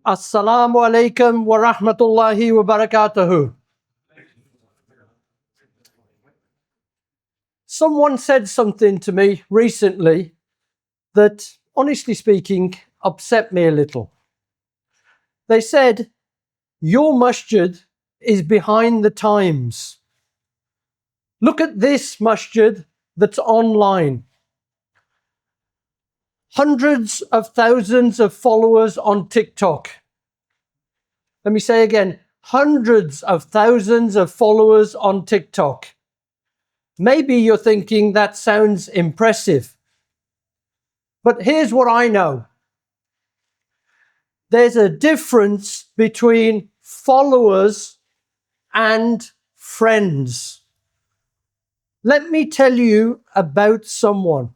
Assalamu alaikum wa rahmatullahi wa barakatuhu. Someone said something to me recently that, honestly speaking, upset me a little. They said, your masjid is behind the times. Look at this masjid that's online. Hundreds of thousands of followers on TikTok. Let me say again, hundreds of thousands of followers on TikTok. Maybe you're thinking that sounds impressive. But here's what I know. There's a difference between followers and friends. Let me tell you about someone.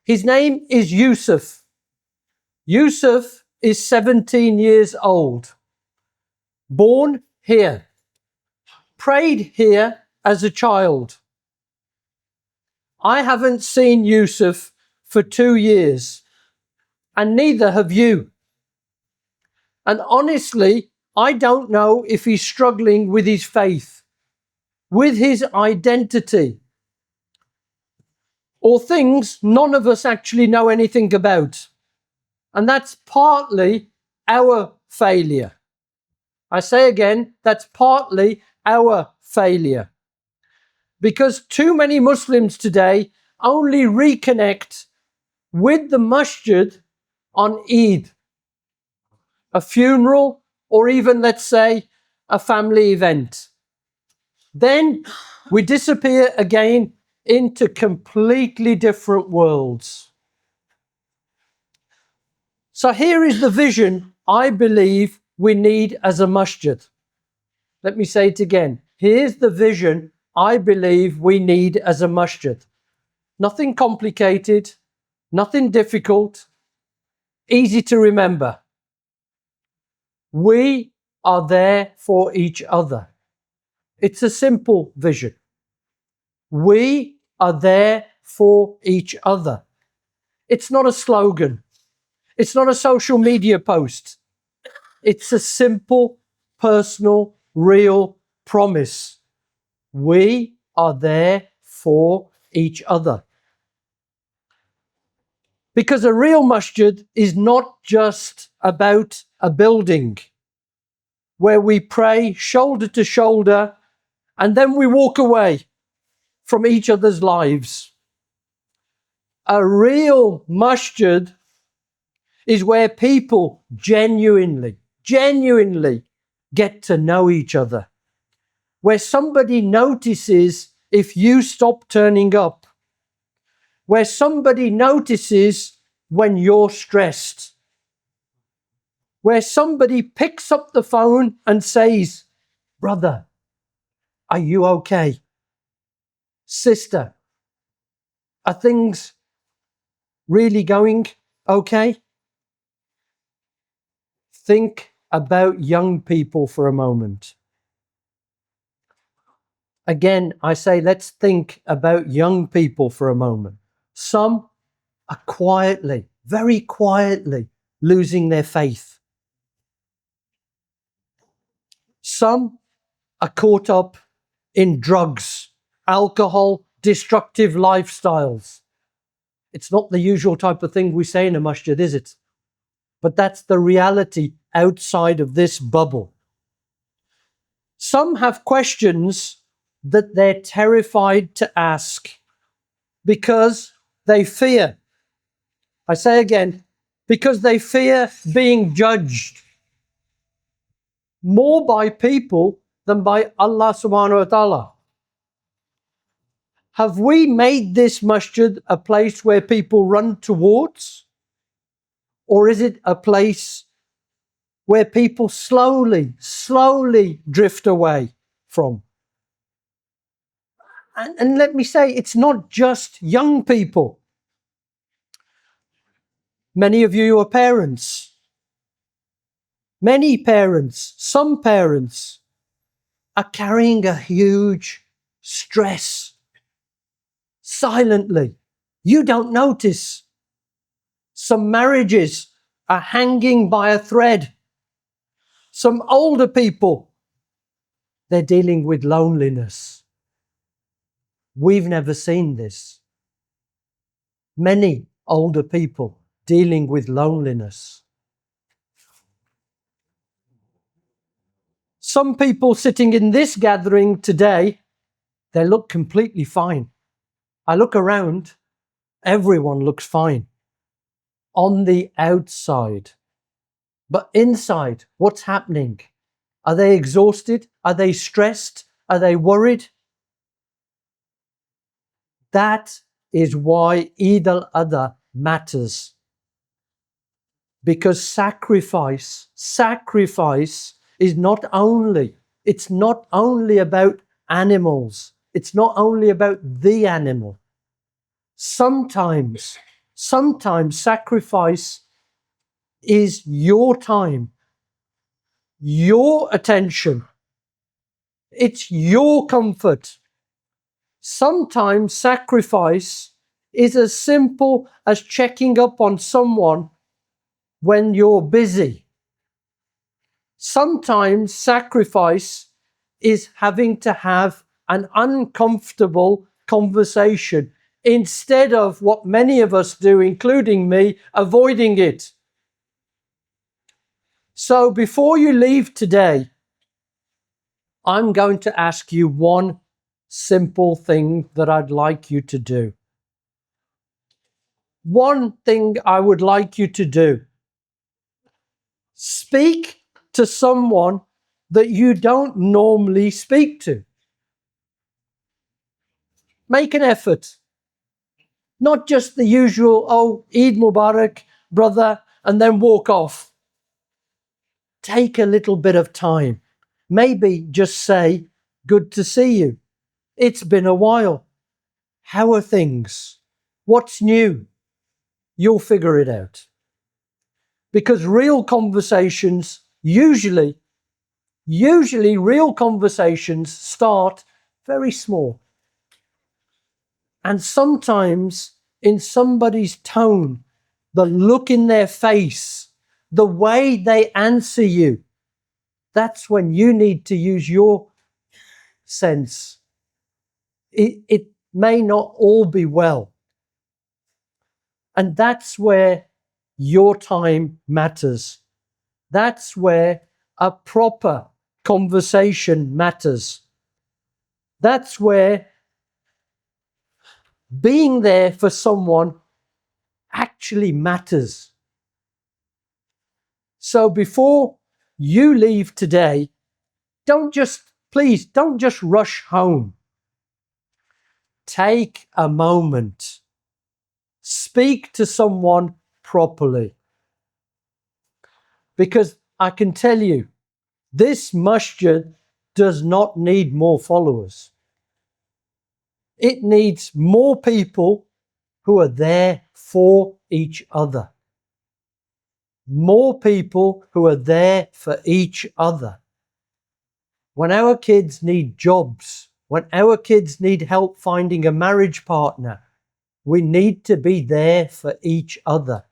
His name is Yusuf. Yusuf is 17 years old. Born here. Prayed here as a child. I haven't seen Yusuf for 2 years, and neither have you. And honestly, I don't know if he's struggling with his faith, with his identity, or things none of us actually know anything about. And that's partly our failure. I say again, that's partly our failure. Because too many Muslims today only reconnect with the masjid on Eid, a funeral, or even, let's say, a family event. Then we disappear again into completely different worlds. So here is the vision I believe we need as a masjid. Let me say it again. Here's the vision I believe we need as a masjid. Nothing complicated, nothing difficult, easy to remember. We are there for each other. It's a simple vision. We are there for each other. It's not a slogan. It's not a social media post. It's a simple, personal, real promise. We are there for each other. Because a real masjid is not just about a building where we pray shoulder to shoulder and then we walk away from each other's lives. A real masjid is where people genuinely get to know each other. Where somebody notices if you stop turning up. Where somebody notices when you're stressed. Where somebody picks up the phone and says, brother, are you okay? Sister, are things really going okay? Think about young people for a moment. Again, I say, let's think about young people for a moment. Some are quietly, very quietly, losing their faith. Some are caught up in drugs, alcohol, destructive lifestyles. It's not the usual type of thing we say in a masjid, is it? But that's the reality outside of this bubble. Some have questions that they're terrified to ask because they fear. I say again, because they fear being judged more by people than by Allah subhanahu wa ta'ala. Have we made this masjid a place where people run towards? Or is it a place where people slowly drift away from? And let me say, it's not just young people. Many of you are parents. Many parents, some parents are carrying a huge stress silently. You don't notice. Some marriages are hanging by a thread. Some older people, they're dealing with loneliness. We've never seen this. Many older people dealing with loneliness. Some people sitting in this gathering today, they look completely fine. I look around, everyone looks fine on the outside. But inside, what's happening? Are they exhausted? Are they stressed? Are they worried? That is why Eid al-Adha matters. Because sacrifice is not only about animals. It's not only about the animal. Sometimes sacrifice is your time, your attention. It's your comfort. Sometimes sacrifice is as simple as checking up on someone when you're busy. Sometimes sacrifice is having to have an uncomfortable conversation instead of what many of us do, including me, avoiding it. So before you leave today, I'm going to ask you one simple thing that I'd like you to do. One thing I would like you to do. Speak to someone that you don't normally speak to. Make an effort. Not just the usual, oh, Eid Mubarak, brother, and then walk off. Take a little bit of time. Maybe just say, good to see you. It's been a while. How are things? What's new? You'll figure it out. Because real conversations, usually real conversations start very small. And sometimes in somebody's tone, the look in their face, the way they answer you, that's when you need to use your sense. It may not all be well. And that's where your time matters. That's where a proper conversation matters. That's where being there for someone actually matters. So before you leave today, please don't just rush home. Take a moment. Speak to someone properly. Because I can tell you, this masjid does not need more followers. It needs more people who are there for each other. More people who are there for each other. When our kids need jobs, when our kids need help finding a marriage partner, we need to be there for each other.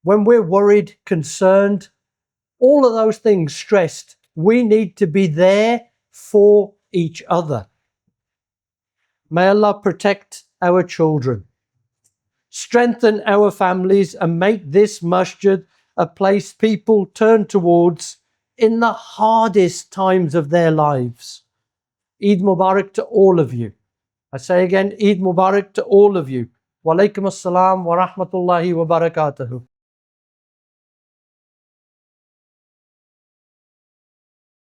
When we're worried, concerned, all of those things, stressed, we need to be there for each other. May Allah protect our children, strengthen our families, and make this masjid a place people turn towards in the hardest times of their lives. Eid Mubarak to all of you. I say again, Eid Mubarak to all of you. Wa alaikum assalam wa rahmatullahi wa barakatuhu.